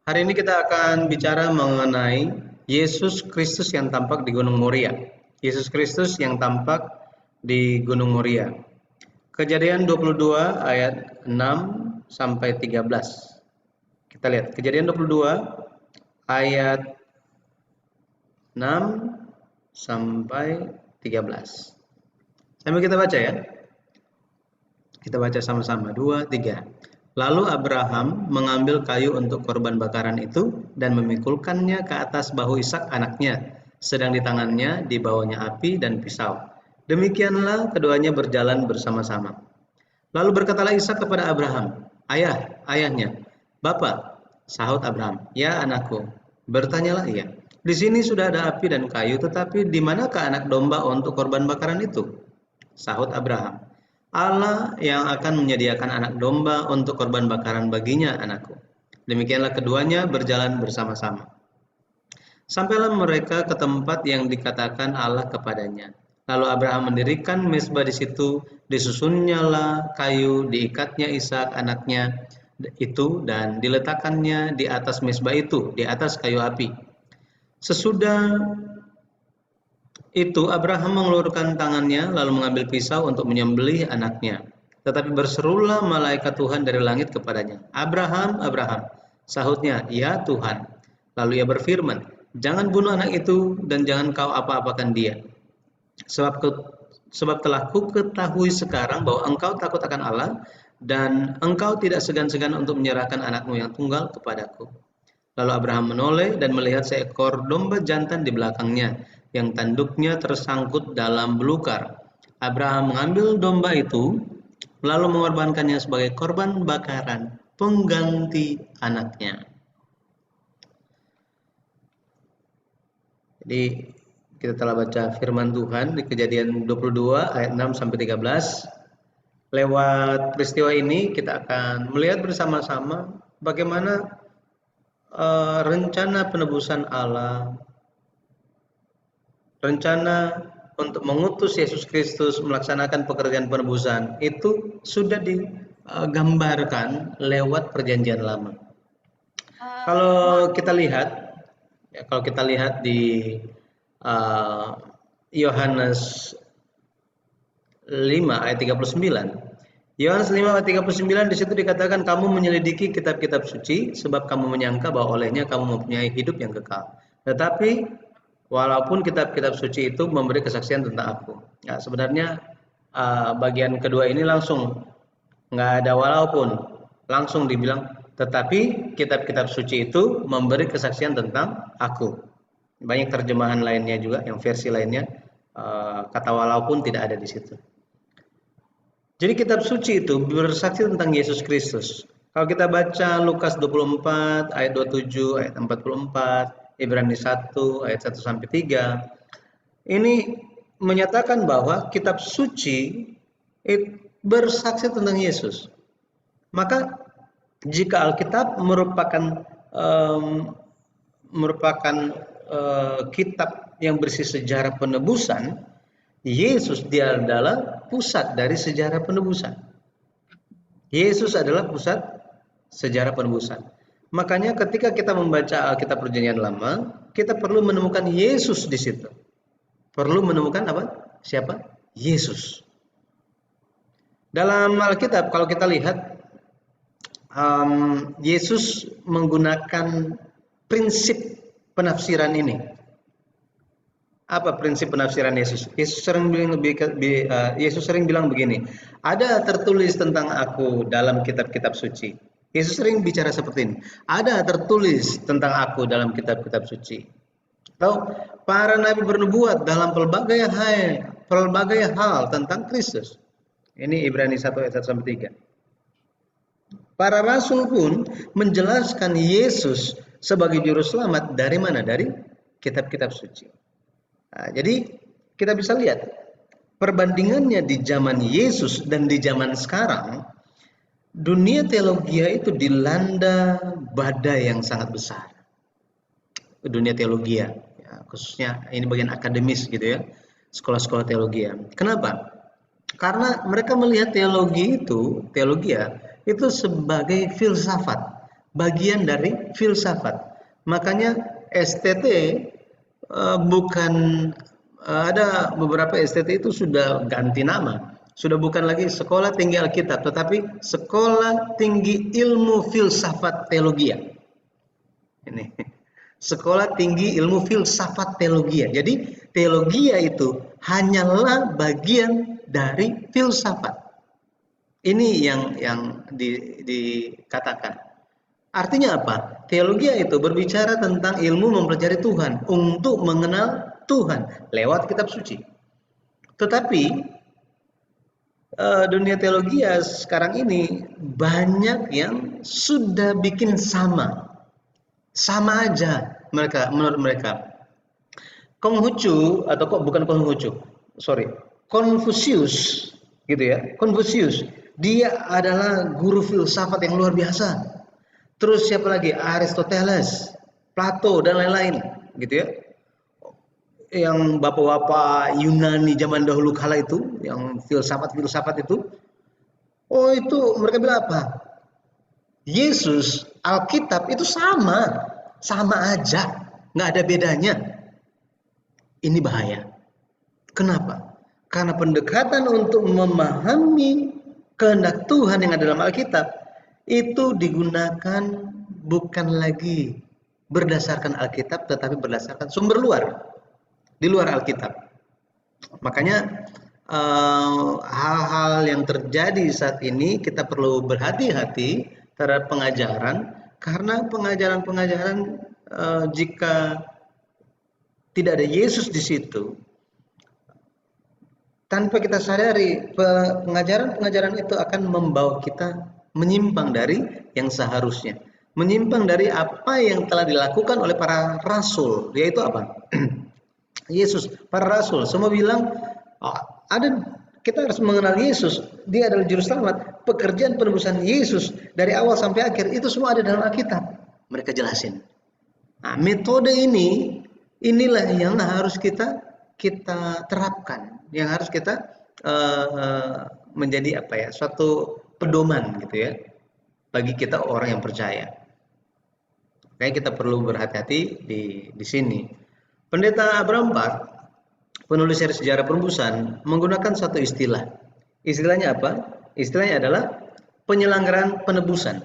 Hari ini kita akan bicara mengenai Yesus Kristus yang tampak di Gunung Moria. Yesus Kristus yang tampak di Gunung Moria. Kejadian 22 ayat 6 sampai 13. Kita lihat Kejadian 22 ayat 6 sampai 13. Sambil kita baca ya. Kita baca sama-sama. 2, 3. Lalu Abraham mengambil kayu untuk korban bakaran itu dan memikulkannya ke atas bahu Ishak anaknya, sedang di tangannya dibawanya api dan pisau. Demikianlah keduanya berjalan bersama-sama. Lalu berkatalah Ishak kepada Abraham, ayahnya. Bapa, sahut Abraham, ya anakku. Bertanyalah ia, di sini sudah ada api dan kayu, tetapi di manakah anak domba untuk korban bakaran itu? Sahut Abraham, Allah yang akan menyediakan anak domba untuk korban bakaran baginya, anakku. Demikianlah keduanya berjalan bersama-sama. Sampailah mereka ke tempat yang dikatakan Allah kepadanya. Lalu Abraham mendirikan mezbah di situ, disusunnyalah kayu, diikatnya Ishak anaknya itu dan diletakkannya di atas mezbah itu, di atas kayu api. Sesudah itu Abraham mengelurkan tangannya lalu mengambil pisau untuk menyembelih anaknya. Tetapi berserulah malaikat Tuhan dari langit kepadanya, Abraham, Abraham. Sahutnya, ya Tuhan. Lalu ia berfirman, jangan bunuh anak itu dan jangan kau apa-apakan dia. Sebab telah kuketahui sekarang bahwa engkau takut akan Allah dan engkau tidak segan-segan untuk menyerahkan anakmu yang tunggal kepadaku. Lalu Abraham menoleh dan melihat seekor domba jantan di belakangnya, yang tanduknya tersangkut dalam belukar. Abraham mengambil domba itu, lalu mengorbankannya sebagai korban bakaran, pengganti anaknya. Jadi kita telah baca firman Tuhan di Kejadian 22 ayat 6 sampai 13. Lewat peristiwa ini kita akan melihat bersama-sama bagaimana rencana penebusan Allah, rencana untuk mengutus Yesus Kristus melaksanakan pekerjaan penebusan itu sudah digambarkan lewat Perjanjian Lama. Kalau kita lihat di Yohanes 5 ayat 39. Yohanes 5 ayat 39 di situ dikatakan kamu menyelidiki kitab-kitab suci sebab kamu menyangka bahwa olehnya kamu mempunyai hidup yang kekal. Tetapi walaupun kitab-kitab suci itu memberi kesaksian tentang aku. Ya, sebenarnya bagian kedua ini langsung nggak ada walaupun, langsung dibilang tetapi kitab-kitab suci itu memberi kesaksian tentang aku. Banyak terjemahan lainnya juga, yang versi lainnya kata walaupun tidak ada di situ. Jadi kitab suci itu bersaksi tentang Yesus Kristus. Kalau kita baca Lukas 24 ayat 27, ayat 44, Ibrani 1 ayat 1 sampai 3, ini menyatakan bahwa kitab suci bersaksi tentang Yesus. Maka jika Alkitab merupakan kitab yang berisi sejarah penebusan, Yesus dia adalah pusat dari sejarah penebusan. Yesus adalah pusat sejarah penebusan. Makanya ketika kita membaca Alkitab Perjanjian Lama, kita perlu menemukan Yesus di situ. Perlu menemukan apa? Siapa? Yesus. Dalam Alkitab kalau kita lihat, Yesus menggunakan prinsip penafsiran ini. Apa prinsip penafsiran Yesus? Yesus sering bilang begini, ada tertulis tentang aku dalam kitab-kitab suci. Yesus sering bicara seperti ini, ada tertulis tentang aku dalam kitab-kitab suci. Atau para nabi bernubuat dalam pelbagai hal tentang Kristus. Ini Ibrani 1 ayat 1 sampai 3. Para rasul pun menjelaskan Yesus sebagai juru selamat dari mana? Dari kitab-kitab suci. Nah, jadi kita bisa lihat perbandingannya di zaman Yesus dan di zaman sekarang, dunia teologi itu dilanda badai yang sangat besar. Dunia teologi ya, khususnya ini bagian akademis gitu ya, sekolah-sekolah teologi. Kenapa? Karena mereka melihat teologi itu sebagai filsafat, bagian dari filsafat. Makanya STT bukan ada beberapa STT itu sudah ganti nama. Sudah bukan lagi Sekolah Tinggi Alkitab, tetapi Sekolah Tinggi Ilmu Filsafat Teologia. Ini Sekolah Tinggi Ilmu Filsafat Teologia. Jadi teologia itu hanyalah bagian dari filsafat. Ini yang dikatakan. Artinya apa? Teologi itu berbicara tentang ilmu mempelajari Tuhan untuk mengenal Tuhan lewat kitab suci. Tetapi dunia teologi sekarang ini banyak yang sudah bikin sama aja mereka, menurut mereka. Konghucu atau kok bukan Konghucu, sorry, Konfusius, gitu ya. Konfusius, dia adalah guru filsafat yang luar biasa. Terus siapa lagi? Aristoteles, Plato dan lain-lain, gitu ya. Yang bapak-bapak Yunani zaman dahulu kala itu, yang filsafat itu, oh itu mereka bilang apa? Yesus, Alkitab itu sama aja, nggak ada bedanya. Ini bahaya. Kenapa? Karena pendekatan untuk memahami kehendak Tuhan yang ada dalam Alkitab itu digunakan bukan lagi berdasarkan Alkitab, tetapi berdasarkan sumber luar, di luar Alkitab. Makanya hal-hal yang terjadi saat ini kita perlu berhati-hati terhadap pengajaran, karena pengajaran-pengajaran jika tidak ada Yesus di situ, tanpa kita sadari pengajaran-pengajaran itu akan membawa kita menyimpang dari yang seharusnya, menyimpang dari apa yang telah dilakukan oleh para rasul, yaitu apa? Yesus, para rasul semua bilang kita harus mengenal Yesus, dia adalah juru selamat. Pekerjaan penebusan Yesus dari awal sampai akhir itu semua ada dalam Alkitab. Mereka jelasin. Nah, metode inilah yang harus kita terapkan, yang harus kita menjadi suatu pedoman gitu ya bagi kita orang yang percaya. Kayak kita perlu berhati-hati di sini. Pendeta Abraham Park, penulis sejarah penebusan, menggunakan satu istilah. Istilahnya apa? Istilahnya adalah penyelenggaraan penebusan.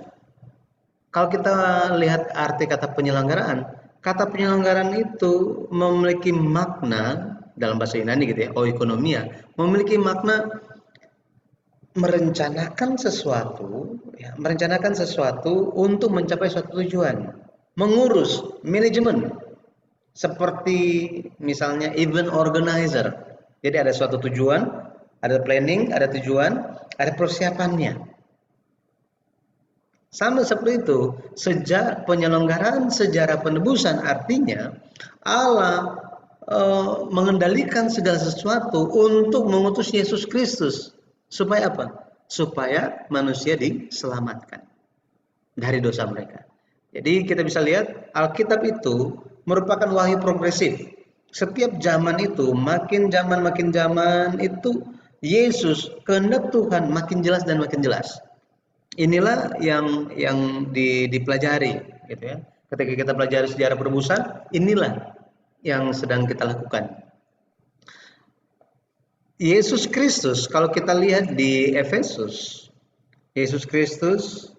Kalau kita lihat arti kata penyelenggaraan itu memiliki makna dalam bahasa Yunani gitu ya, oikonomia, memiliki makna merencanakan sesuatu untuk mencapai suatu tujuan, mengurus, manajemen, seperti misalnya event organizer. Jadi ada suatu tujuan, ada planning, ada tujuan, ada persiapannya. Sama seperti itu, penyelenggaraan sejarah penebusan artinya Allah mengendalikan segala sesuatu untuk mengutus Yesus Kristus. Supaya apa? Supaya manusia diselamatkan dari dosa mereka. Jadi kita bisa lihat Alkitab itu merupakan wahyu progresif. Setiap zaman itu, makin zaman itu Yesus, kehendak Tuhan makin jelas dan makin jelas. Inilah yang dipelajari gitu ya. Ketika kita pelajari sejarah penebusan, inilah yang sedang kita lakukan. Yesus Kristus, kalau kita lihat di Efesus, Yesus Kristus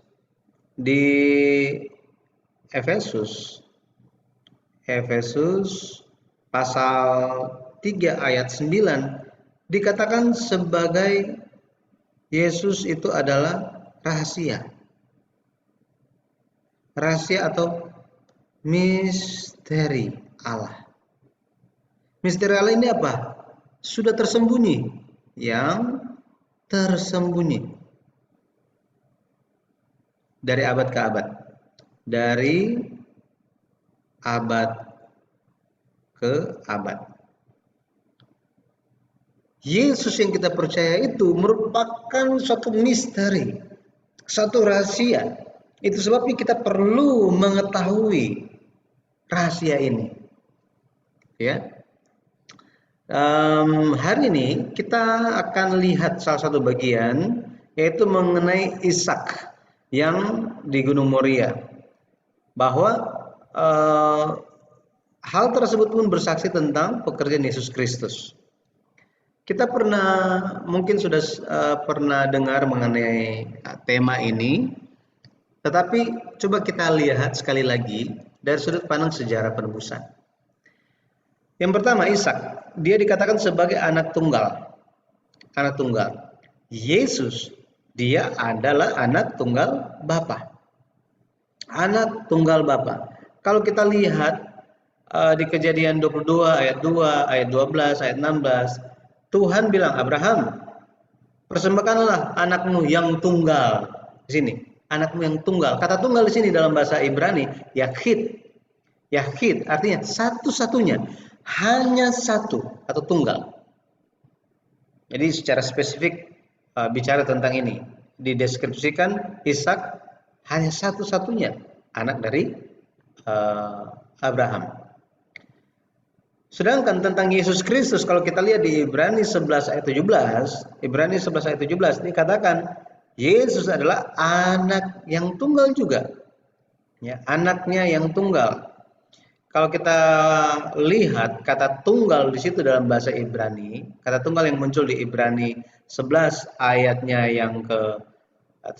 di Efesus pasal 3 ayat 9 dikatakan sebagai Yesus itu adalah rahasia atau misteri Allah. Misteri Allah ini apa? Sudah tersembunyi, yang tersembunyi dari abad ke abad, dari abad ke abad. Yesus yang kita percaya itu merupakan suatu misteri, satu rahasia. Itu sebabnya kita perlu mengetahui rahasia ini. Ya. Hari ini kita akan lihat salah satu bagian, yaitu mengenai Ishak yang di Gunung Moria. bahwa hal tersebut pun bersaksi tentang pekerjaan Yesus Kristus. Kita mungkin sudah pernah dengar mengenai tema ini, tetapi coba kita lihat sekali lagi dari sudut pandang sejarah penebusan. Yang pertama, Ishak, dia dikatakan sebagai anak tunggal. Anak tunggal. Yesus, dia adalah anak tunggal Bapa. Anak tunggal Bapa. Kalau kita lihat di Kejadian 22 ayat 2, ayat 12, ayat 16, Tuhan bilang, Abraham, persembahkanlah anakmu yang tunggal. Di sini, anakmu yang tunggal. Kata tunggal di sini dalam bahasa Ibrani, Yahid. Yahid artinya satu-satunya, hanya satu atau tunggal. Jadi secara spesifik bicara tentang ini, dideskripsikan Ishak hanya satu-satunya anak dari Abraham. Sedangkan tentang Yesus Kristus, kalau kita lihat di Ibrani 11 ayat 17, Ibrani 11 ayat 17 dikatakan Yesus adalah anak yang tunggal juga. Ya, anaknya yang tunggal. Kalau kita lihat kata tunggal di situ dalam bahasa Ibrani, kata tunggal yang muncul di Ibrani 11 ayatnya yang ke 17.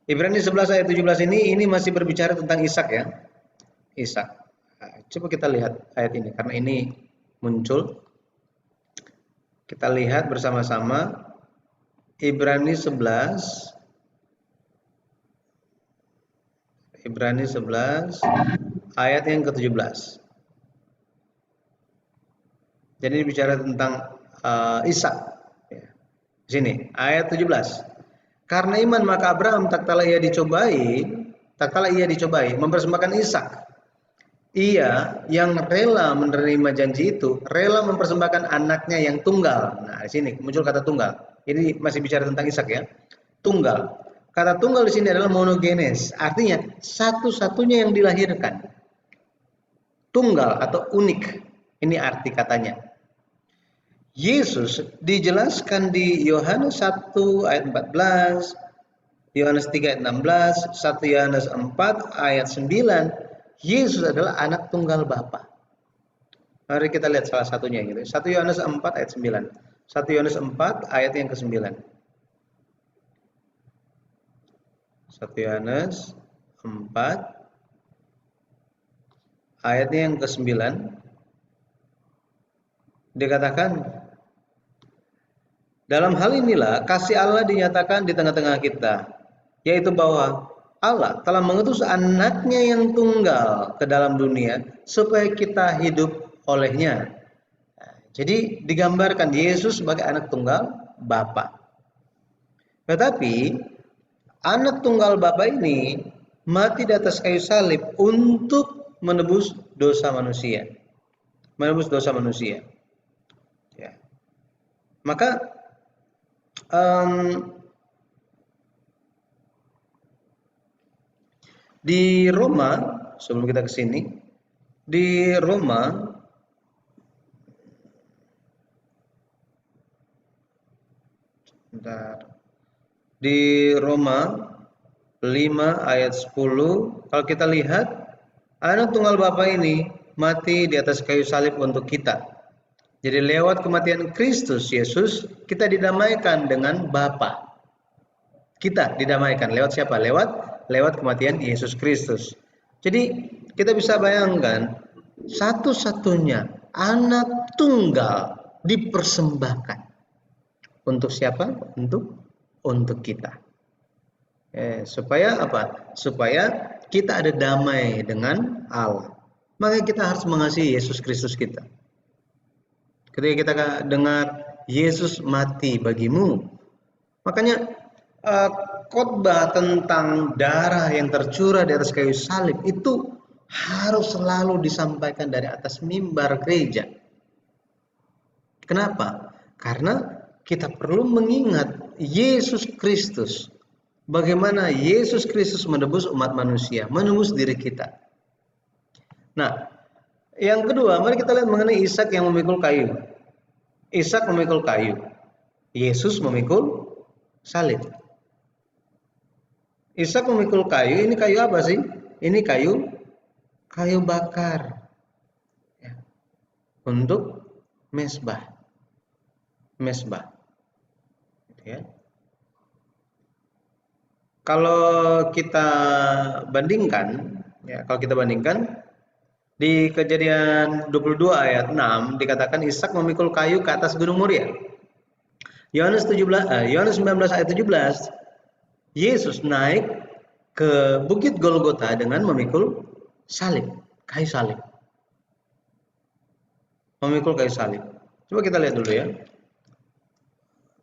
Ibrani 11 ayat 17 ini masih berbicara tentang Ishak ya. Ishak. Coba kita lihat ayat ini karena ini muncul. Kita lihat bersama-sama Ibrani 11 ayat yang ke-17. Jadi bicara tentang Ishak. Ya. Sini ayat 17. Karena iman maka Abraham tak kala ia dicobai mempersembahkan Ishak. Ia yang rela menerima janji itu, rela mempersembahkan anaknya yang tunggal. Nah, di sini muncul kata tunggal. Ini masih bicara tentang Ishak ya. Tunggal. Kata tunggal di sini adalah monogenes, artinya satu-satunya yang dilahirkan. Tunggal atau unik. Ini arti katanya. Yesus dijelaskan di Yohanes 1 ayat 14, Yohanes 3 ayat 16, 1 Yohanes 4 ayat 9. Yesus adalah anak tunggal Bapa. Mari kita lihat salah satunya gitu. 1 Yohanes 4 ayat 9. 1 Yohanes 4 ayat yang ke-9. 1 Yohanes 4 ayatnya yang ke-9 dikatakan, dalam hal inilah kasih Allah dinyatakan di tengah-tengah kita, yaitu bahwa Allah telah mengutus anaknya yang tunggal ke dalam dunia supaya kita hidup olehnya. Jadi digambarkan Yesus sebagai anak tunggal Bapa. Tetapi anak tunggal Bapa ini mati di atas kayu salib untuk menebus dosa manusia. Menebus dosa manusia. Ya. Maka di Roma, sebelum kita ke sini, di Roma di Roma 5 ayat 10, kalau kita lihat anak tunggal Bapa ini mati di atas kayu salib untuk kita. Jadi lewat kematian Kristus Yesus kita didamaikan dengan Bapa. Kita didamaikan lewat siapa? Lewat kematian Yesus Kristus. Jadi kita bisa bayangkan satu-satunya anak tunggal dipersembahkan. Untuk siapa? Untuk kita. Supaya apa? Supaya kita ada damai dengan Allah. Maka kita harus mengasihi Yesus Kristus kita. Ketika kita dengar Yesus mati bagimu, makanya khotbah tentang darah yang tercurah di atas kayu salib itu harus selalu disampaikan dari atas mimbar gereja. Kenapa? Karena kita perlu mengingat Yesus Kristus. Bagaimana Yesus Kristus menebus umat manusia, menebus diri kita. Nah, yang kedua, mari kita lihat mengenai Ishak yang memikul kayu. Ishak memikul kayu. Yesus memikul salib. Ishak memikul kayu, ini kayu apa sih? Ini kayu bakar ya, untuk mesbah. Mesbah gitu ya. Kalau kita bandingkan ya, kalau kita bandingkan di Kejadian 22 ayat 6 dikatakan Ishak memikul kayu ke atas gunung Moria. Yohanes 19 ayat 17, Yesus naik ke Bukit Golgota dengan memikul salib, kayu salib. Memikul kayu salib. Coba kita lihat dulu ya.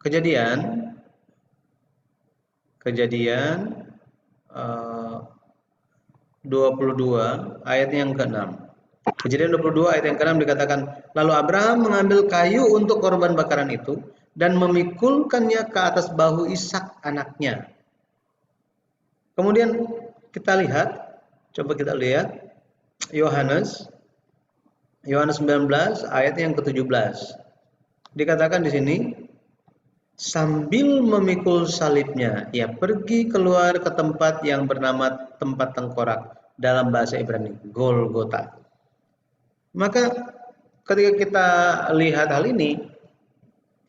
Kejadian 22 ayat yang ke-6. Kejadian 22 ayat yang ke-6 dikatakan, lalu Abraham mengambil kayu untuk korban bakaran itu dan memikulkannya ke atas bahu Ishak anaknya. Kemudian kita lihat, coba kita lihat Yohanes 19 ayat yang ke-17. Dikatakan di sini, sambil memikul salibnya, ia pergi keluar ke tempat yang bernama tempat tengkorak dalam bahasa Ibrani, Golgota. Maka ketika kita lihat hal ini,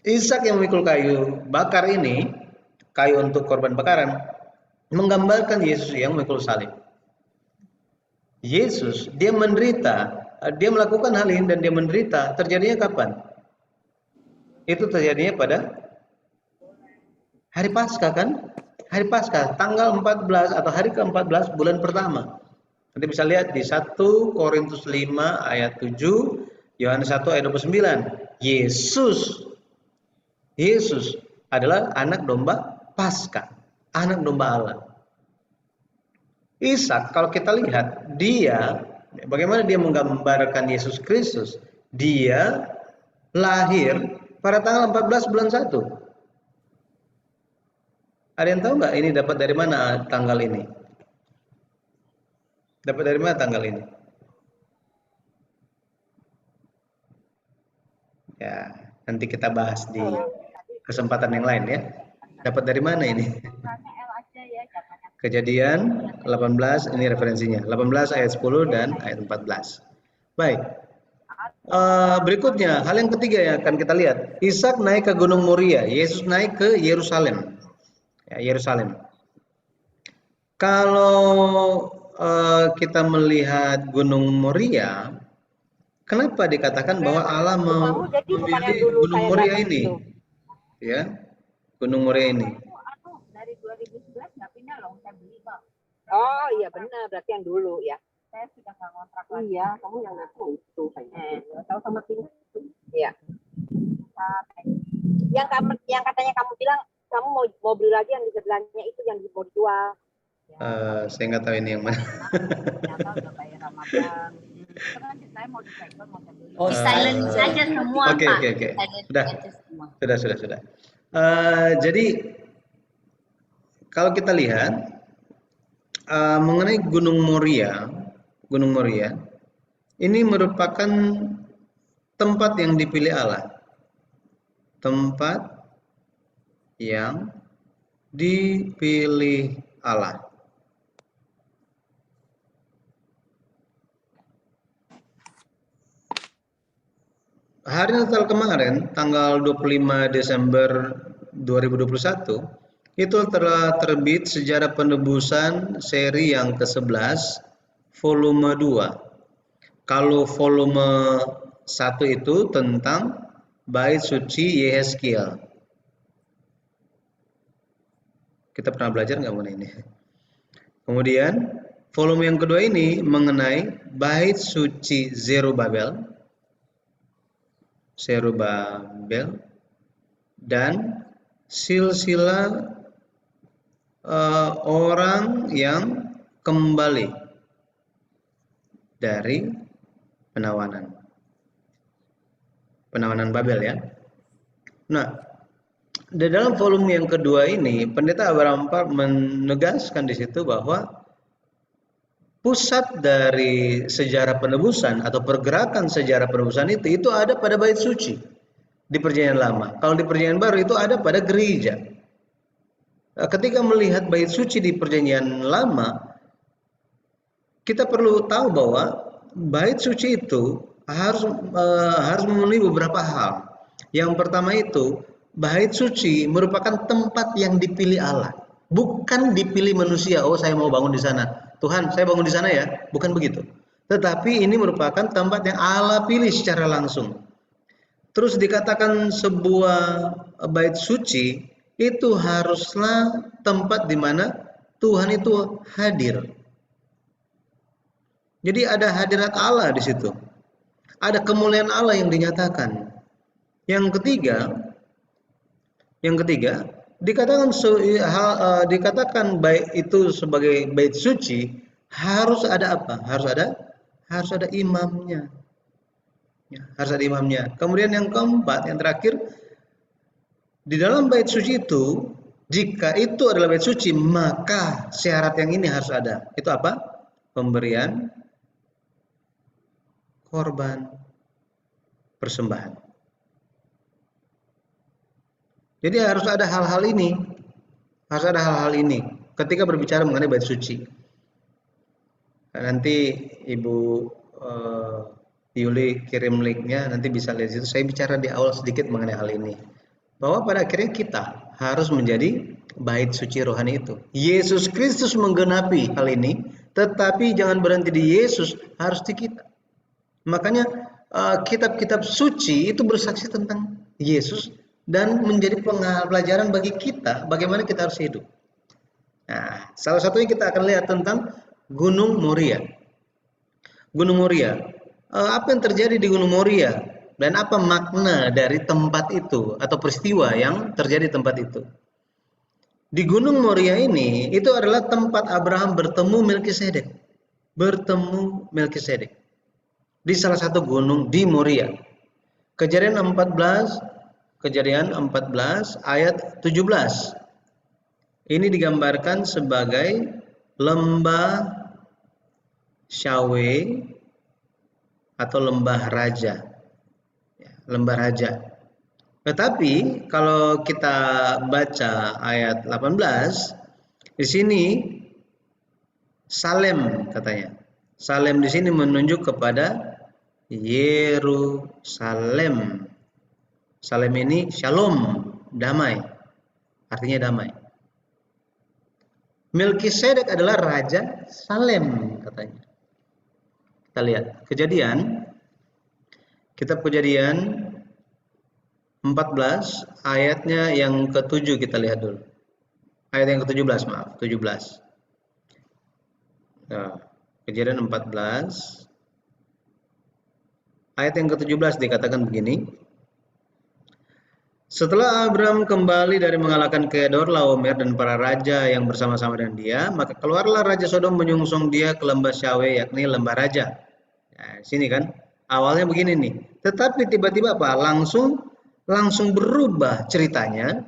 Ishak yang memikul kayu bakar ini, kayu untuk korban bakaran, menggambarkan Yesus yang memikul salib. Yesus, dia menderita, dia melakukan hal ini dan dia menderita, terjadinya kapan? Itu terjadinya pada hari Paskah kan? Hari Paskah, tanggal 14 atau hari ke-14 bulan pertama. Nanti bisa lihat di 1 Korintus 5 ayat 7, Yohanes 1 ayat 29. Yesus adalah anak domba Paskah, anak domba Allah. Ishak kalau kita lihat, dia bagaimana dia menggambarkan Yesus Kristus? Dia lahir pada tanggal 14 bulan 1. Ada yang tahu nggak ini dapat dari mana tanggal ini? Dapat dari mana tanggal ini? Ya, nanti kita bahas di kesempatan yang lain ya. Dapat dari mana ini? Kejadian 18, ini referensinya. 18 ayat 10 dan ayat 14. Baik. Berikutnya, hal yang ketiga yang akan kita lihat. Ishak naik ke Gunung Moria, Yesus naik ke Yerusalem. Ya, Yerusalem. Kalau kita melihat Gunung Moria, kenapa dikatakan bahwa Allah memilih Gunung Moria ini? Ya, Gunung Moria ini. Dari 2011 nggak pindah loh, saya beli kok. Oh iya benar, berarti yang dulu ya. Saya sudah nggak kontrak lagi. Iya, kamu yang ngaku itu kayaknya. Tahu sama tim. Iya. Yang katanya kamu bilang kamu mau beli lagi yang di sebelahnya itu yang mau dijual. Saya nggak tahu ini yang mana. Ternyata udah bayar Ramadan. Kan saya mau disegel, mau saya beli. Oh, silent saja semua, Oke. Sudah. Jadi kalau kita lihat mengenai Gunung Moria, ini merupakan tempat yang dipilih Allah. Tempat yang dipilih Allah. Hari Natal kemarin, tanggal 25 Desember 2021, itu telah terbit Sejarah Penebusan seri yang ke-11, volume 2. Kalau volume 1 itu tentang Bait Suci Yehezkiel. Kita pernah belajar nggak mengenai ini? Kemudian, volume yang kedua ini mengenai Bait Suci Zerubabel dan silsilah orang yang kembali dari penawanan Babel ya. Nah, di dalam volume yang kedua ini, Pendeta Abraham Park menegaskan di situ bahwa pusat dari sejarah penebusan atau pergerakan sejarah penebusan itu ada pada bait suci di Perjanjian Lama. Kalau di Perjanjian Baru itu ada pada gereja. ketika melihat bait suci di Perjanjian Lama, kita perlu tahu bahwa bait suci itu harus memenuhi beberapa hal. Yang pertama itu, bait suci merupakan tempat yang dipilih Allah, bukan dipilih manusia. Oh, saya mau bangun di sana. Tuhan, saya bangun di sana ya. Bukan begitu. Tetapi ini merupakan tempat yang Allah pilih secara langsung. Terus dikatakan sebuah bait suci itu haruslah tempat di mana Tuhan itu hadir. Jadi ada hadirat Allah di situ. Ada kemuliaan Allah yang dinyatakan. Yang ketiga, dikatakan bait itu sebagai bait suci harus ada apa? Harus ada imamnya. Ya, harus ada imamnya. Kemudian yang keempat, yang terakhir, di dalam bait suci itu, jika itu adalah bait suci, maka syarat yang ini harus ada. Itu apa? Pemberian korban persembahan. Jadi harus ada hal-hal ini. Harus ada hal-hal ini ketika berbicara mengenai bait suci. Nanti Ibu Yuli kirim linknya, nanti bisa lihat situ. Saya bicara di awal sedikit mengenai hal ini, bahwa pada akhirnya kita harus menjadi bait suci rohani itu. Yesus Kristus menggenapi hal ini, tetapi jangan berhenti di Yesus, harus di kita. Makanya kitab-kitab suci itu bersaksi tentang Yesus dan menjadi pelajaran bagi kita bagaimana kita harus hidup. Nah, salah satunya kita akan lihat tentang Gunung Moria. Gunung Moria. Apa yang terjadi di Gunung Moria dan apa makna dari tempat itu atau peristiwa yang terjadi di tempat itu. Di Gunung Moria ini itu adalah tempat Abraham bertemu Melkisedek. Di salah satu gunung di Moria. Kejadian 14 ayat 17. Ini digambarkan sebagai lembah Syawe atau lembah raja. Lembah raja. Tetapi kalau kita baca ayat 18, di sini Salem katanya. Salem di sini menunjuk kepada Yerusalem. Salem ini shalom, damai. Artinya damai. Melkisedek adalah raja Salem katanya. Kita lihat kitab Kejadian 14 ayatnya yang ke-7 kita lihat dulu. Ayat yang ke-17, maaf, 17. Nah, Kejadian 14 ayat yang ke-17 dikatakan begini. Setelah Abram kembali dari mengalahkan Kedor, Laomer dan para raja yang bersama-sama dengan dia, maka keluarlah Raja Sodom menyungsung dia ke lembah Syawe, yakni lembah raja. Nah, sini kan awalnya begini nih. Tetapi tiba-tiba apa? Langsung berubah ceritanya.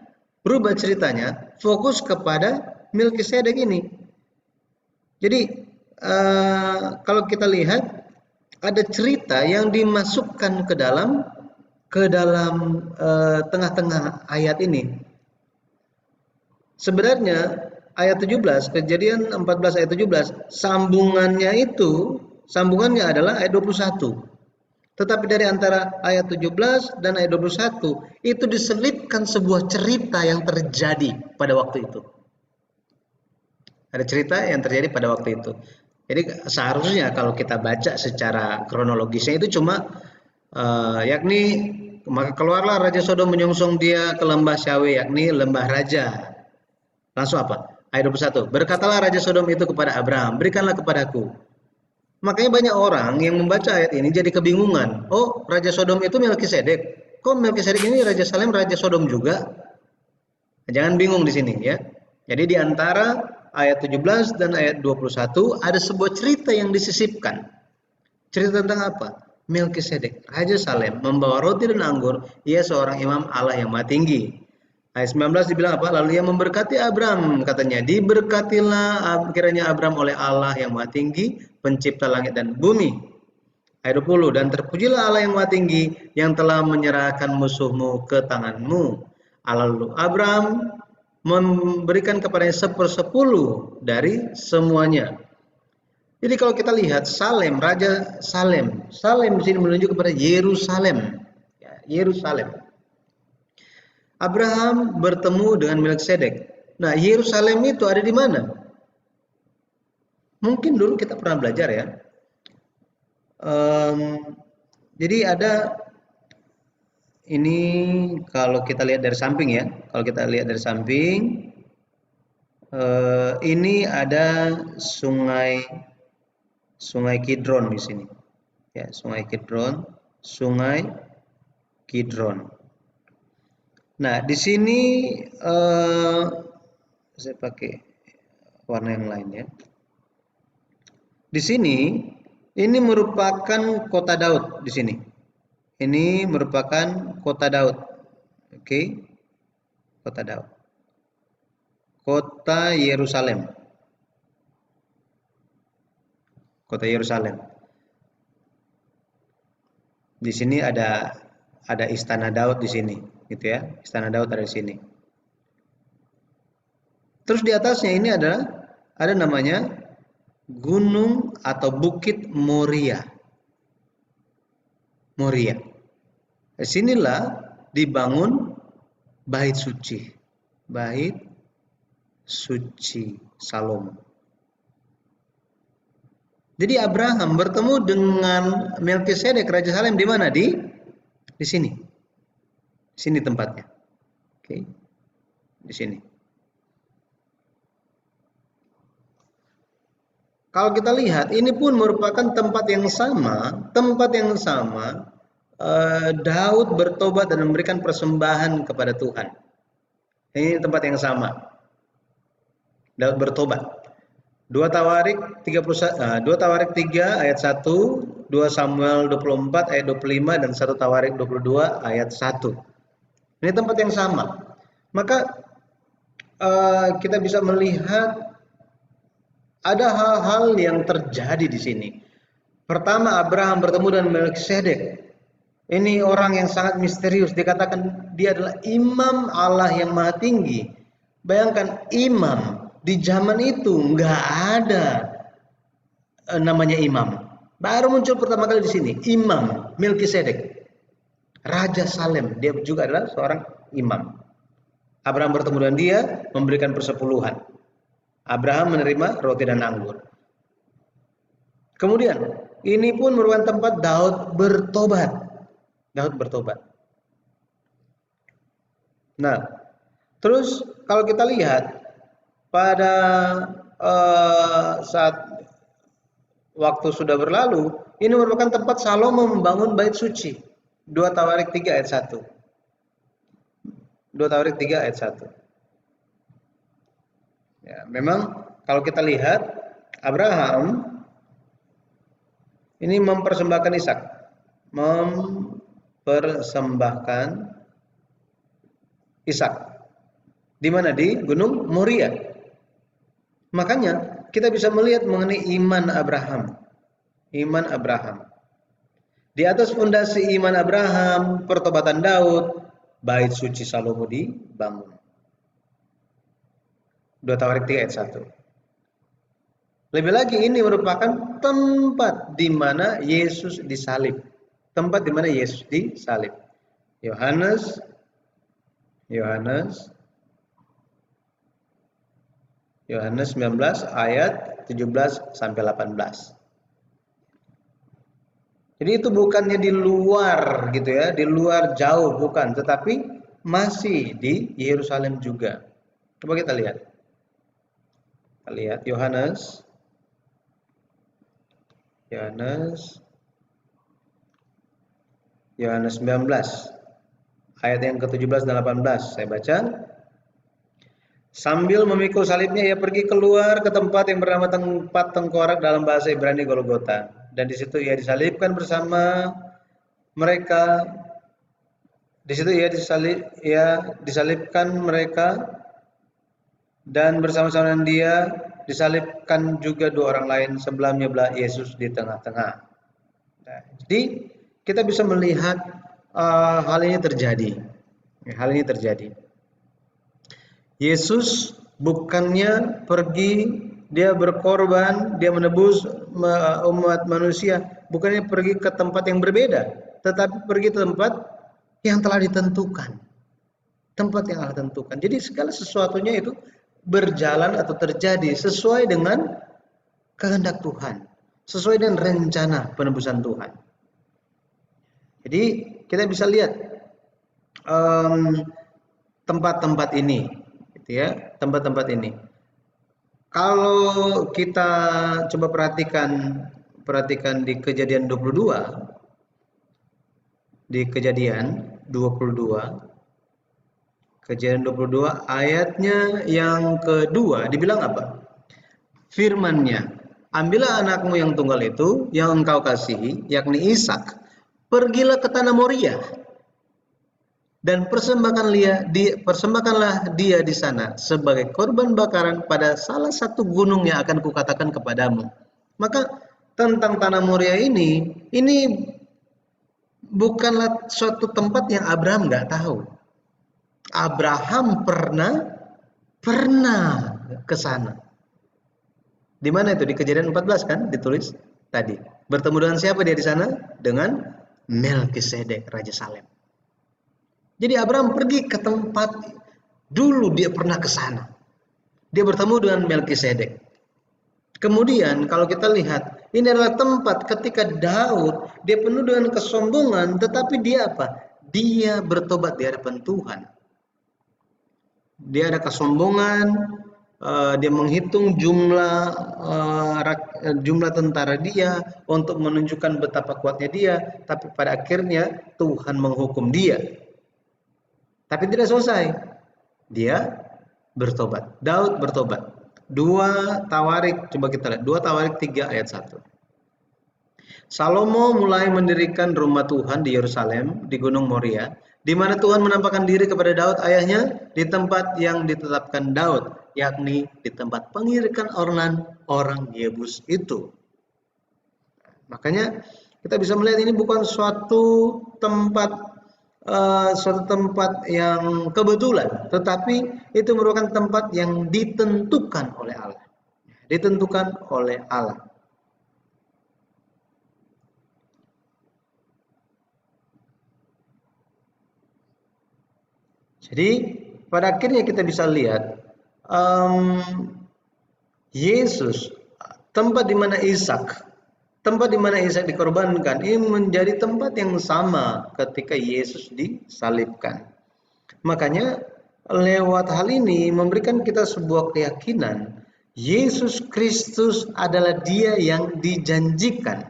Fokus kepada Melkisedek ini. Jadi kalau kita lihat ada cerita yang dimasukkan ke dalam tengah-tengah ayat ini. Sebenarnya ayat 17, Kejadian 14 ayat 17, sambungannya adalah ayat 21. Tetapi dari antara ayat 17 dan ayat 21 itu diselipkan sebuah cerita yang terjadi pada waktu itu. Ada cerita yang terjadi pada waktu itu. Jadi seharusnya kalau kita baca secara kronologisnya itu cuma yakni maka keluarlah Raja Sodom menyongsong dia ke lembah Syawe, yakni lembah raja. Langsung apa? Ayat 21. Berkatalah Raja Sodom itu kepada Abraham, berikanlah kepadaku. Makanya banyak orang yang membaca ayat ini jadi kebingungan. Oh, Raja Sodom itu Melkisedek. Kok Melkisedek ini Raja Salem, Raja Sodom juga? Jangan bingung di sini ya. Jadi di antara ayat 17 dan ayat 21 ada sebuah cerita yang disisipkan. Cerita tentang apa? Melkisedek, Raja Salem, membawa roti dan anggur, ia seorang imam Allah yang Maha Tinggi. Ayat 19 dibilang apa? Lalu ia memberkati Abram, katanya, diberkatilah kiranya Abram oleh Allah yang Maha Tinggi, pencipta langit dan bumi. Ayat 20, dan terpujilah Allah yang Maha Tinggi, yang telah menyerahkan musuhmu ke tanganmu. Lalu Abram memberikan kepadanya 1/10 dari semuanya. Jadi kalau kita lihat Salem, Raja Salem, Salem di sini menunjuk kepada Yerusalem. Ya, Yerusalem. Abraham bertemu dengan Melkisedek. Nah, Yerusalem itu ada di mana? Mungkin dulu kita pernah belajar ya. Jadi ada ini kalau kita lihat dari samping ya. Kalau kita lihat dari samping, ini ada Sungai Kidron di sini. Ya, Sungai Kidron, Sungai Kidron. Nah, di sini saya pakai warna yang lain ya. Di sini ini merupakan kota Daud di sini. Ini merupakan kota Daud. Oke. Kota Daud. Kota Yerusalem. Kota Yerusalem. Di sini ada istana Daud di sini, gitu ya. Istana Daud ada di sini. Terus di atasnya ini ada namanya gunung atau bukit Moria. Moria. Disinilah dibangun bait suci. Bait suci Salomo. Jadi Abraham bertemu dengan Melkisedek Raja Salem di mana? Di sini. Di sini tempatnya. Oke. Di sini. Kalau kita lihat, ini pun merupakan tempat yang sama, Daud bertobat dan memberikan persembahan kepada Tuhan. Ini tempat yang sama. Daud bertobat. 2 Tawarik 3 ayat 1, 2 Samuel 24 ayat 25 dan 1 Tawarik 22 ayat 1. Ini tempat yang sama. Maka kita bisa melihat ada hal-hal yang terjadi di sini. Pertama, Abraham bertemu dengan Melkisedek. Ini orang yang sangat misterius. Dikatakan dia adalah imam Allah yang maha tinggi. Bayangkan imam di zaman itu nggak ada namanya imam. Baru muncul pertama kali di sini imam Melkisedek, Raja Salem. Dia juga adalah seorang imam. Abraham bertemu dengan dia, memberikan persepuluhan. Abraham menerima roti dan anggur. Kemudian ini pun merupakan tempat Daud bertobat. Daud bertobat. Nah, terus kalau kita lihat pada saat waktu sudah berlalu, ini merupakan tempat Salomo membangun bait suci. 2 Tawarik 3 ayat 1. 2 Tawarik 3 ayat 1. Ya, memang kalau kita lihat Abraham ini mempersembahkan Ishak, di mana? Di Gunung Moria. Makanya kita bisa melihat mengenai iman Abraham. Iman Abraham. Di atas fondasi iman Abraham, pertobatan Daud, bait suci Salomo dibangun. 2 Tawarik 3 ayat 1. Lebih lagi ini merupakan tempat di mana Yesus disalib. Tempat di mana Yesus disalib. Yohanes 19 ayat 17 sampai 18. Jadi itu bukannya di luar gitu ya, di luar jauh bukan, tetapi masih di Yerusalem juga. Coba kita lihat. Kita lihat Yohanes 19 ayat yang ke-17 dan 18. Saya baca. Sambil memikul salibnya, ia pergi keluar ke tempat yang bernama tempat tengkorak dalam bahasa Ibrani Golgota. Dan di situ ia disalibkan bersama mereka. Di situ ia disalibkan mereka, dan bersama-sama dengan dia disalibkan juga 2 orang lain, sebelahnya Yesus di tengah-tengah. Nah, jadi kita bisa melihat hal ini terjadi. Yesus bukannya pergi, dia berkorban, dia menebus umat manusia, bukannya pergi ke tempat yang berbeda, tetapi pergi ke tempat yang telah ditentukan. Tempat yang Allah tentukan. Jadi segala sesuatunya itu berjalan atau terjadi sesuai dengan kehendak Tuhan, sesuai dengan rencana penebusan Tuhan. Jadi kita bisa lihat tempat-tempat ini, gitu ya, tempat-tempat ini. Kalau kita coba perhatikan di Kejadian 22, di Kejadian 22 ayatnya yang kedua dibilang apa? Firman-Nya, ambillah anakmu yang tunggal itu yang engkau kasihi, yakni Ishak, pergilah ke tanah Moria dan persembahkanlah dia di sana sebagai korban bakaran pada salah satu gunung yang akan kukatakan kepadamu. Maka tentang tanah Moria ini bukanlah suatu tempat yang Abraham nggak tahu. Abraham pernah ke sana. Di mana itu? Di Kejadian 14 kan ditulis tadi. Bertemu dengan siapa dia di sana? Dengan Melkisedek, Raja Salem. Jadi Abraham pergi ke tempat dulu dia pernah ke sana. Dia bertemu dengan Melkisedek. Kemudian kalau kita lihat, ini adalah tempat ketika Daud dia penuh dengan kesombongan, tetapi dia apa? Dia bertobat di hadapan Tuhan. Dia ada kesombongan, dia menghitung jumlah tentara dia untuk menunjukkan betapa kuatnya dia, tapi pada akhirnya Tuhan menghukum dia. Tapi tidak selesai, dia bertobat. Daud bertobat. 2 Tawarik, coba kita lihat 2 Tawarik 3 ayat 1. Salomo mulai mendirikan rumah Tuhan di Yerusalem, di Gunung Moria, di mana Tuhan menampakkan diri kepada Daud ayahnya di tempat yang ditetapkan Daud, yakni di tempat pengirikan orang Yebus itu. Makanya kita bisa melihat ini bukan suatu tempat yang kebetulan, tetapi itu merupakan tempat yang ditentukan oleh Allah. Ditentukan oleh Allah. Jadi pada akhirnya kita bisa lihat Yesus, tempat di mana Ishak dikorbankan, ini menjadi tempat yang sama ketika Yesus disalibkan. Makanya lewat hal ini memberikan kita sebuah keyakinan, Yesus Kristus adalah Dia yang dijanjikan.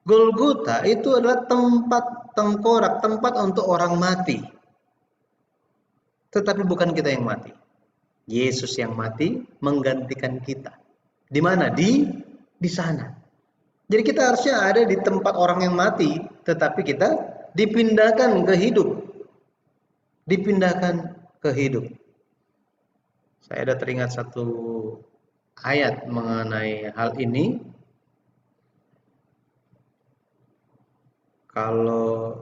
Golgota itu adalah tempat tengkorak, tempat untuk orang mati. Tetapi bukan kita yang mati. Yesus yang mati menggantikan kita. Di mana? Di sana. Jadi kita harusnya ada di tempat orang yang mati, tetapi kita dipindahkan ke hidup. Dipindahkan ke hidup. Saya ada teringat satu ayat mengenai hal ini. Kalau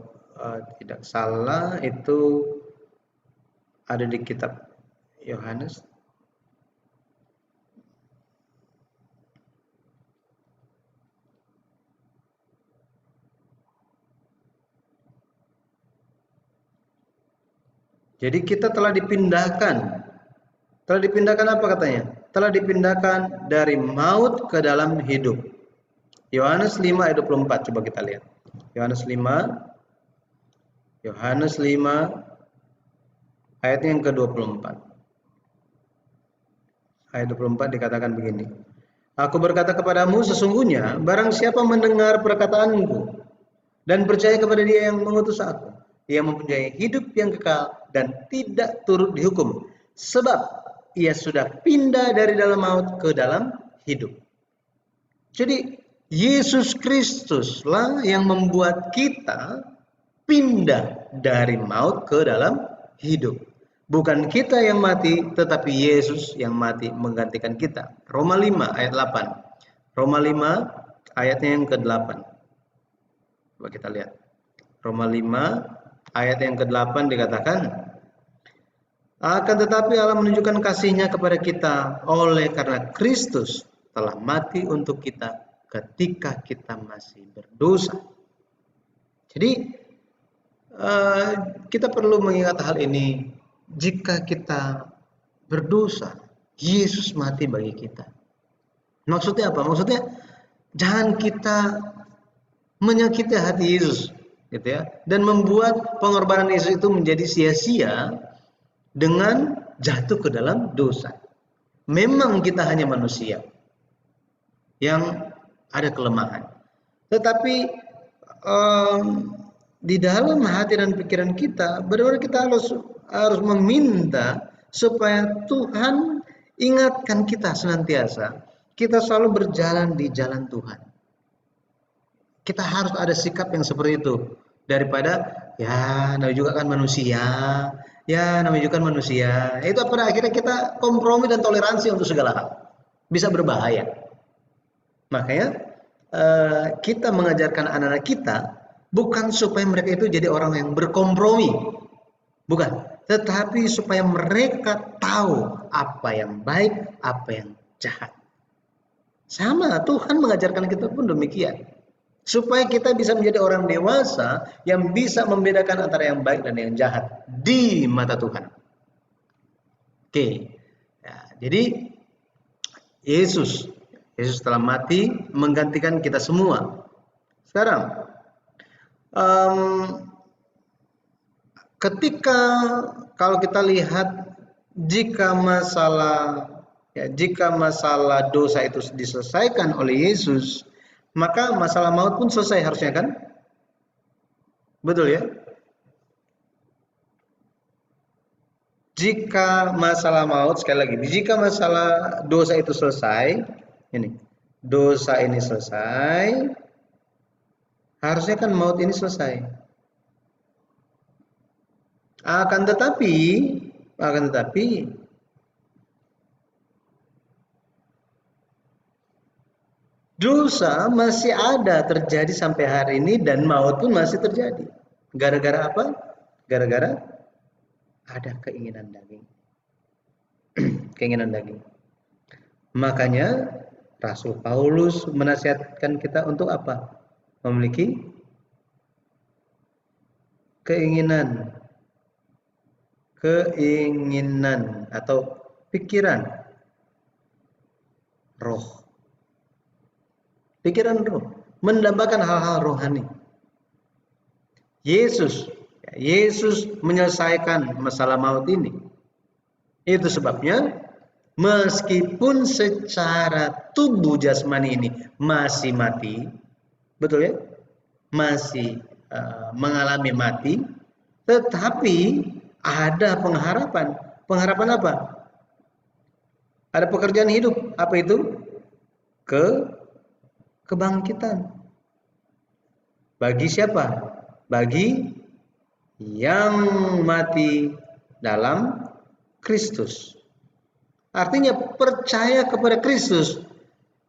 tidak salah itu ada di kitab Yohanes. Jadi kita telah dipindahkan. Telah dipindahkan apa katanya? Telah dipindahkan dari maut ke dalam hidup. Yohanes 5 ayat 24, coba kita lihat. Yohanes 5 ayat yang ke-24. Ayat 24 dikatakan begini. Aku berkata kepadamu, sesungguhnya barang siapa mendengar perkataanku dan percaya kepada Dia yang mengutus aku, ia mempunyai hidup yang kekal dan tidak turut dihukum, sebab ia sudah pindah dari dalam maut ke dalam hidup. Jadi Yesus Kristuslah yang membuat kita pindah dari maut ke dalam hidup. Bukan kita yang mati, tetapi Yesus yang mati menggantikan kita. Roma 5 ayat 8. Roma 5 ayatnya yang ke-8. Coba kita lihat. Roma 5 ayat yang ke-8 dikatakan, Akan tetapi Allah menunjukkan kasih-Nya kepada kita oleh karena Kristus telah mati untuk kita ketika kita masih berdosa. Jadi kita perlu mengingat hal ini. Jika kita berdosa, Yesus mati bagi kita. Maksudnya apa? Maksudnya jangan kita menyakiti hati Yesus, gitu ya, dan membuat pengorbanan Yesus itu menjadi sia-sia dengan jatuh ke dalam dosa. Memang kita hanya manusia yang ada kelemahan, tetapi di dalam hati dan pikiran kita benar-benar kita harus meminta supaya Tuhan ingatkan kita senantiasa kita selalu berjalan di jalan Tuhan. Kita harus ada sikap yang seperti itu, daripada ya namanya juga kan manusia, ya namanya juga kan manusia. Itu pada akhirnya kita kompromi dan toleransi untuk segala hal, bisa berbahaya. Makanya kita mengajarkan anak-anak kita bukan supaya mereka itu jadi orang yang berkompromi, bukan, tetapi supaya mereka tahu apa yang baik, apa yang jahat. Sama Tuhan mengajarkan kita pun demikian, supaya kita bisa menjadi orang dewasa yang bisa membedakan antara yang baik dan yang jahat di mata Tuhan. Oke, ya, jadi Yesus telah mati menggantikan kita semua. Sekarang ketika kalau kita lihat jika masalah dosa itu diselesaikan oleh Yesus, maka masalah maut pun selesai harusnya, kan? Betul ya? Jika masalah maut, sekali lagi, jika masalah dosa itu selesai, dosa ini selesai, harusnya kan maut ini selesai. Akan tetapi dosa masih ada terjadi sampai hari ini dan maut pun masih terjadi. Gara-gara apa? Gara-gara ada keinginan daging. Keinginan daging. Makanya Rasul Paulus menasihatkan kita untuk apa? Memiliki keinginan atau pikiran roh. Pikiran roh, mendambakan hal-hal rohani. Yesus menyelesaikan masalah maut ini. Itu sebabnya meskipun secara tubuh jasmani ini masih mati, betul ya? Masih mengalami mati, tetapi ada pengharapan. Pengharapan apa? Ada pekerjaan hidup. Apa itu? Kebangkitan. Bagi siapa? Bagi yang mati dalam Kristus. Artinya percaya kepada Kristus,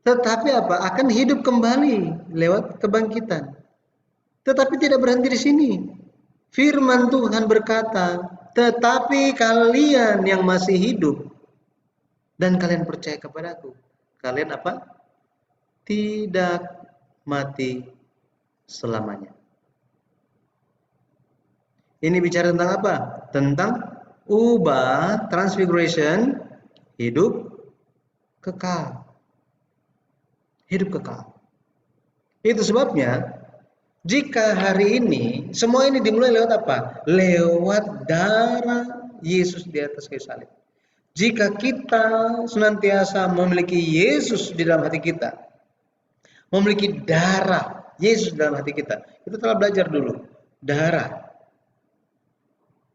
tetapi apa? Akan hidup kembali lewat kebangkitan. Tetapi tidak berhenti di sini. Firman Tuhan berkata, tetapi kalian yang masih hidup dan kalian percaya kepadaku, kalian apa? Tidak mati selamanya. Ini bicara tentang apa? Tentang ubah, transfiguration, hidup kekal. Hidup kekal. Itu sebabnya jika hari ini semua ini dimulai lewat apa? Lewat darah Yesus di atas kayu salib. Jika kita senantiasa memiliki Yesus di dalam hati kita, memiliki darah Yesus dalam hati kita. Kita telah belajar dulu. Darah.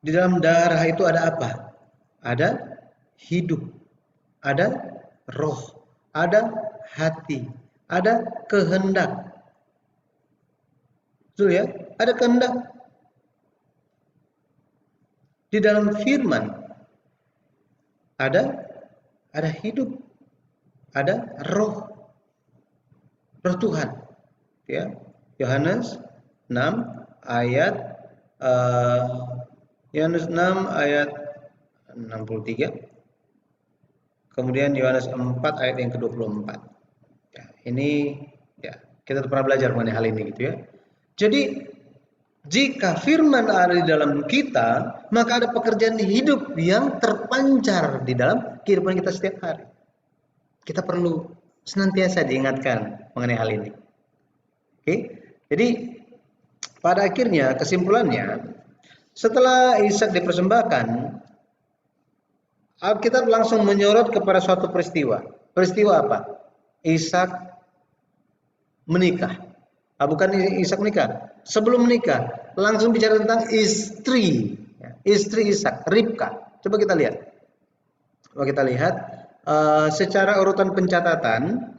Di dalam darah itu ada apa? Ada hidup. Ada roh. Ada hati. Ada kehendak. Betul ya? Ada kehendak. Di dalam firman ada hidup. Ada roh. Roh Tuhan, ya. Yohanes 6 ayat 63. Kemudian Yohanes 4 ayat yang ke-24. Ya, ini ya, kita pernah belajar mengenai hal ini gitu ya. Jadi jika firman ada di dalam kita, maka ada pekerjaan hidup yang terpancar di dalam kehidupan kita setiap hari. Kita perlu senantiasa diingatkan mengenai hal ini. Oke? Jadi pada akhirnya kesimpulannya, setelah Ishak dipersembahkan, Alkitab langsung menyorot kepada suatu peristiwa. Peristiwa apa? Ishak menikah. Bukan Ishak menikah. Sebelum menikah, langsung bicara tentang istri. Istri Ishak, Ribka. Coba kita lihat. Secara urutan pencatatan.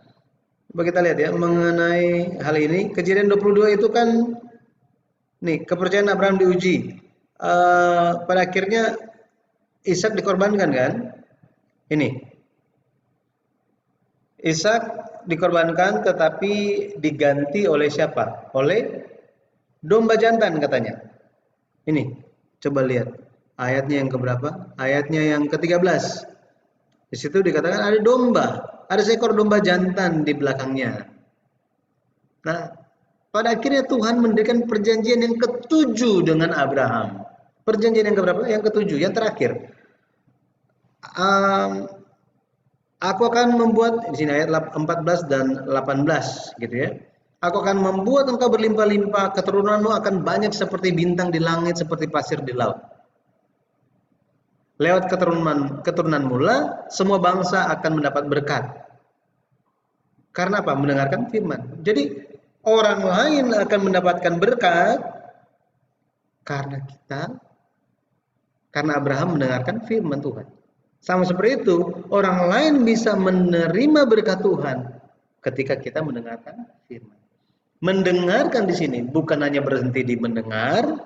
Coba kita lihat ya mengenai hal ini. Kejadian 22 itu kan nih kepercayaan Abraham diuji. Pada akhirnya Ishak dikorbankan kan? Ini. Ishak dikorbankan tetapi diganti oleh siapa? Oleh domba jantan katanya. Ini, coba lihat. Ayatnya yang keberapa? Ayatnya yang ke-13. Di situ dikatakan ada domba, ada seekor domba jantan di belakangnya. Nah, pada akhirnya Tuhan mendirikan perjanjian yang ke-7 dengan Abraham. Perjanjian yang keberapa? Yang ke-7, yang terakhir. Aku akan membuat di sini ayat 14 dan 18 gitu ya. Aku akan membuat engkau berlimpah-limpah, keturunanmu akan banyak seperti bintang di langit, seperti pasir di laut. Lewat keturunan mula, semua bangsa akan mendapat berkat. Karena apa? Mendengarkan firman. Jadi orang lain akan mendapatkan berkat karena Abraham mendengarkan firman Tuhan. Sama seperti itu, orang lain bisa menerima berkat Tuhan ketika kita mendengarkan firman. Mendengarkan di sini bukan hanya berhenti di mendengar.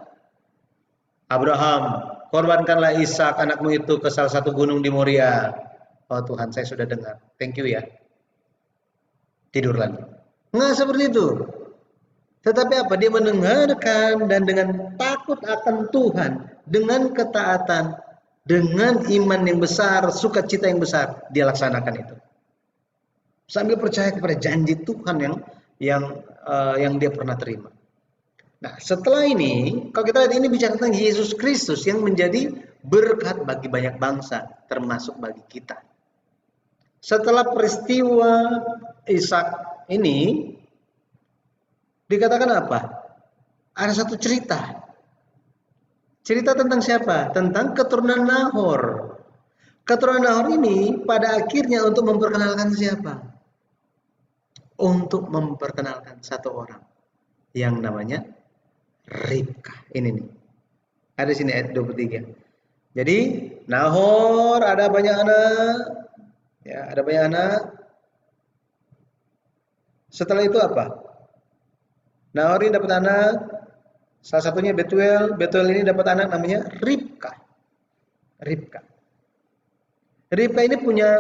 Abraham, korbankanlah Ishak anakmu itu ke salah satu gunung di Moria. Oh Tuhan, saya sudah dengar. Thank you ya. Tidur lagi. Nggak seperti itu. Tetapi apa? Dia mendengarkan dan dengan takut akan Tuhan, dengan ketaatan, dengan iman yang besar, sukacita yang besar, dia laksanakan itu. Sambil percaya kepada janji Tuhan yang dia pernah terima. Nah, setelah ini, kalau kita lihat ini bicara tentang Yesus Kristus yang menjadi berkat bagi banyak bangsa, termasuk bagi kita. Setelah peristiwa Ishak ini, dikatakan apa? Ada satu cerita. Cerita tentang siapa? Tentang keturunan Nahor. Keturunan Nahor ini pada akhirnya untuk memperkenalkan siapa? Untuk memperkenalkan satu orang yang namanya Ribka. Ini nih. Ada sini ayat 23. Jadi Nahor ada banyak anak. Ya, ada banyak anak. Setelah itu apa? Nahor ini dapat anak. Salah satunya Betuel. Betuel ini dapat anak namanya Ribka. Ribka ini punya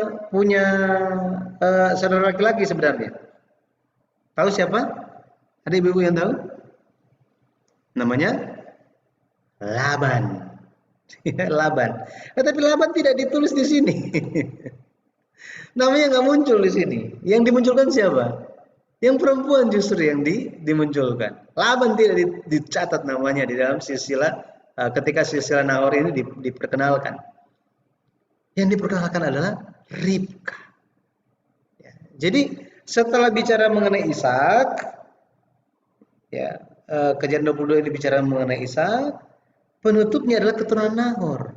saudara laki-laki sebenarnya. Tahu siapa? Ada ibu-ibu yang tahu? Namanya Laban. Laban. Tapi Laban tidak ditulis di sini. Namanya nggak muncul di sini. Yang dimunculkan siapa? Yang perempuan justru yang dimunculkan. Laban tidak dicatat namanya di dalam silsilah ketika silsilah Nahor ini diperkenalkan. Yang diperkenalkan adalah Ribka. Ya, jadi setelah bicara mengenai Ishak, ya, kejadian 22 ini bicara mengenai Ishak, penutupnya adalah keturunan Nahor.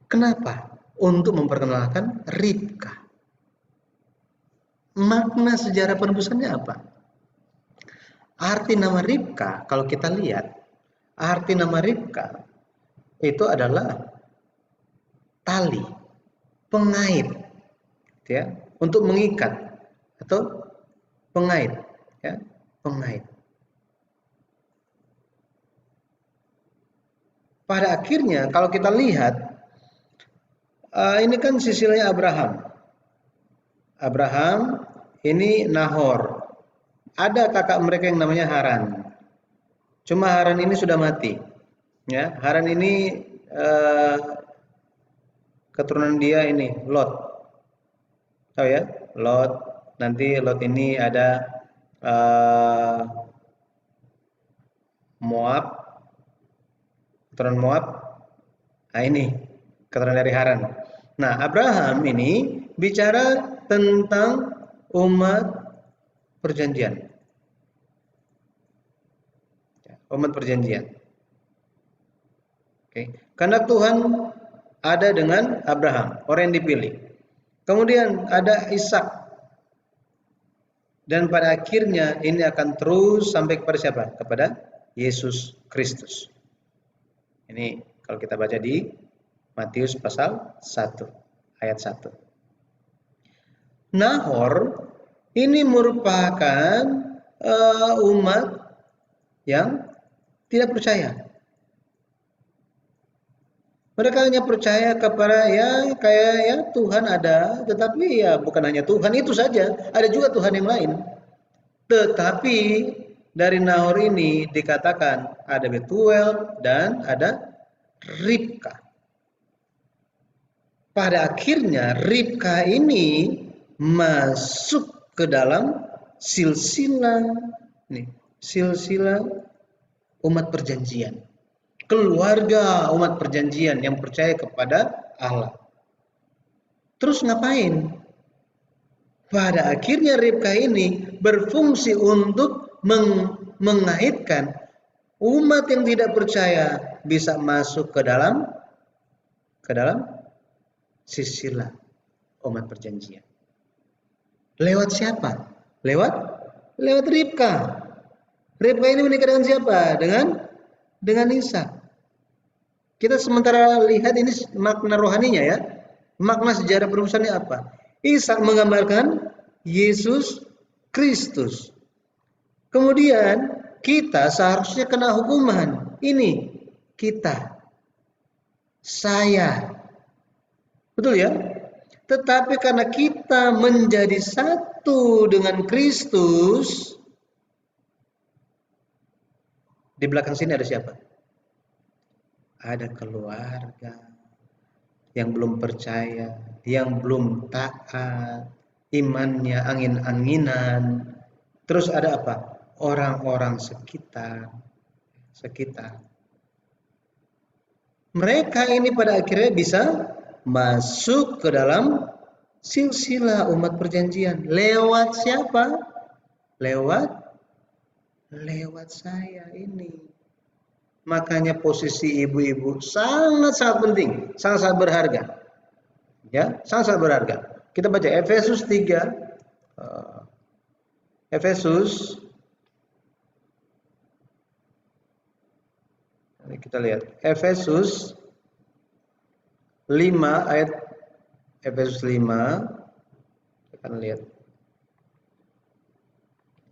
Kenapa? Untuk memperkenalkan Ribka. Makna sejarah penebusannya apa? Arti nama Ribka, kalau kita lihat, arti nama Ribka itu adalah tali, pengait, ya, untuk mengikat atau pengait, ya, pengait. Pada akhirnya, kalau kita lihat, ini kan silsilahnya Abraham. Abraham, ini Nahor. Ada kakak mereka yang namanya Haran. Cuma Haran ini sudah mati. Ya, Haran ini keturunan dia ini Lot. Tahu ya? Lot. Nanti Lot ini ada Moab, keturunan Moab. Nah ini keturunan dari Haran. Nah Abraham ini bicara tentang umat perjanjian. Umat perjanjian. Oke. Karena Tuhan ada dengan Abraham, orang yang dipilih. Kemudian ada Ishak. Dan pada akhirnya ini akan terus sampai kepada siapa? Kepada Yesus Kristus. Ini kalau kita baca di Matius pasal 1 ayat 1. Nahor ini merupakan umat yang tidak percaya. Mereka hanya percaya kepada kayak Tuhan ada, tetapi ya bukan hanya Tuhan itu saja, ada juga Tuhan yang lain. Tetapi dari Nahor ini dikatakan ada Betuel dan ada Ribka. Pada akhirnya Ribka ini masuk ke dalam silsilah umat perjanjian. Keluarga umat perjanjian yang percaya kepada Allah. Terus ngapain? Pada akhirnya Ribka ini berfungsi untuk mengaitkan umat yang tidak percaya bisa masuk ke dalam silsilah umat perjanjian. Lewat siapa? Lewat Ribka. Ribka ini menikah dengan siapa? Dengan Ishak. Kita sementara lihat ini makna rohaninya ya. Makna sejarah perusahaannya apa? Ishak menggambarkan Yesus Kristus. Kemudian kita seharusnya kena hukuman. Ini kita. Saya. Betul ya? Tetapi karena kita menjadi satu dengan Kristus, di belakang sini ada siapa? Ada keluarga yang belum percaya, yang belum taat, imannya angin-anginan. Terus ada apa? Orang-orang sekitar. Mereka ini pada akhirnya bisa masuk ke dalam silsilah umat perjanjian. Lewat siapa? Lewat saya ini. Makanya posisi ibu-ibu sangat-sangat penting, sangat-sangat berharga. Ya, sangat-sangat berharga. Kita baca Efesus 3. Kita lihat Efesus 5 ayat Efesus 5. Kita akan lihat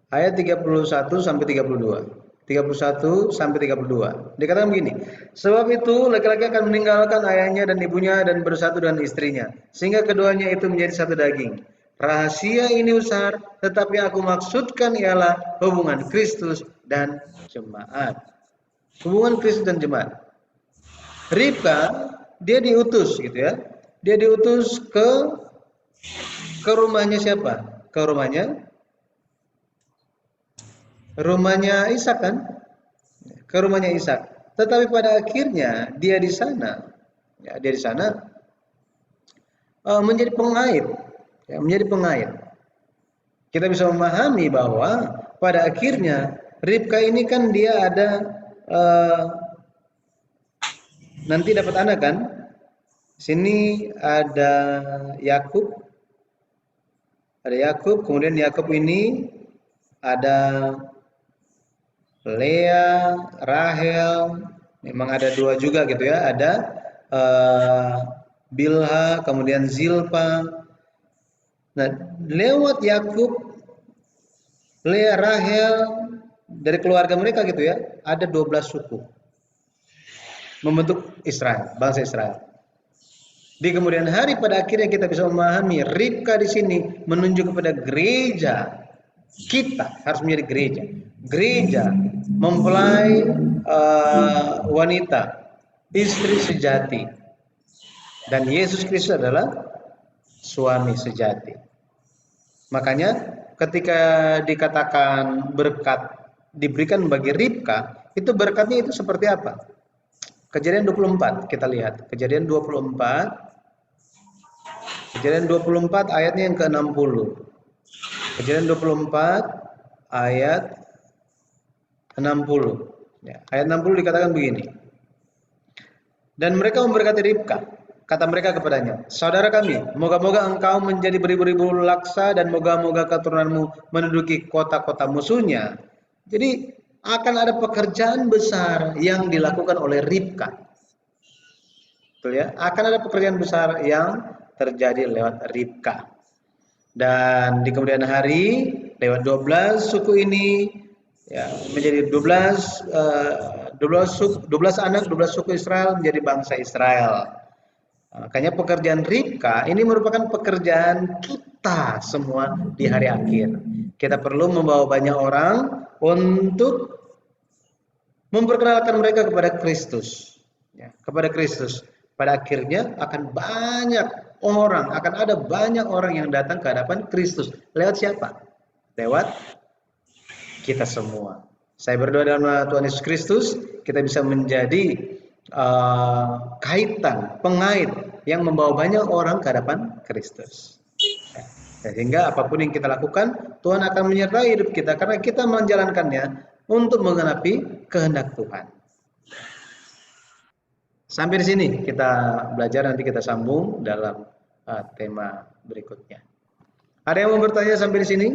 ayat 31 sampai 32. 31 sampai 32. Dikatakan begini, sebab itu laki-laki akan meninggalkan ayahnya dan ibunya dan bersatu dengan istrinya, sehingga keduanya itu menjadi satu daging. Rahasia ini besar, tetapi aku maksudkan ialah hubungan Kristus dan jemaat. Hubungan Kristus dan jemaat. Ribka, dia diutus gitu ya. Dia diutus ke rumahnya siapa? Ke rumahnya Ishak kan? Ke rumahnya Ishak. Tetapi pada akhirnya dia di sana menjadi pengait, menjadi pengait. Kita bisa memahami bahwa pada akhirnya Ribka ini kan dia ada nanti dapat anak kan? Sini ada Yakub, kemudian Yakub ini ada Lea, Rahel, memang ada dua juga gitu ya, ada Bilha, kemudian Zilpa. Nah, lewat Yakub, Lea, Rahel, dari keluarga mereka gitu ya, ada 12 suku membentuk Israel, bangsa Israel. Di kemudian hari pada akhirnya kita bisa memahami Ribka di sini menunjuk kepada gereja. Kita harus menjadi gereja mempelai wanita, istri sejati Dan Yesus Kristus adalah suami sejati. Makanya ketika dikatakan berkat diberikan bagi Ribka, itu berkatnya itu seperti apa? Kejadian 24 kita lihat. Kejadian 24 ayatnya yang ke-60. Kejadian 24 ayat 60. Ya, ayat 60 dikatakan begini. Dan mereka memberkati Ribka. Kata mereka kepadanya, saudara kami, moga-moga engkau menjadi beribu-ribu laksa dan moga-moga keturunanmu menduduki kota-kota musuhnya. Jadi akan ada pekerjaan besar yang dilakukan oleh Ribka. Betul ya? Akan ada pekerjaan besar yang terjadi lewat Ribka. Dan di kemudian hari lewat 12 suku ini ya, menjadi 12 anak 12 suku Israel menjadi bangsa Israel. Makanya pekerjaan Ribka ini merupakan pekerjaan kita semua di hari akhir. Kita perlu membawa banyak orang untuk memperkenalkan mereka kepada Kristus. Ya, kepada Kristus. Pada akhirnya akan ada banyak orang yang datang ke hadapan Kristus. Lewat siapa? Lewat kita semua. Saya berdoa dalam nama Tuhan Yesus Kristus, kita bisa menjadi kaitan, pengait yang membawa banyak orang ke hadapan Kristus. Ya, sehingga apapun yang kita lakukan, Tuhan akan menyertai hidup kita karena kita menjalankannya untuk menggenapi kehendak Tuhan. Sampai di sini kita belajar, nanti kita sambung dalam tema berikutnya. Ada yang mau bertanya sampai di sini?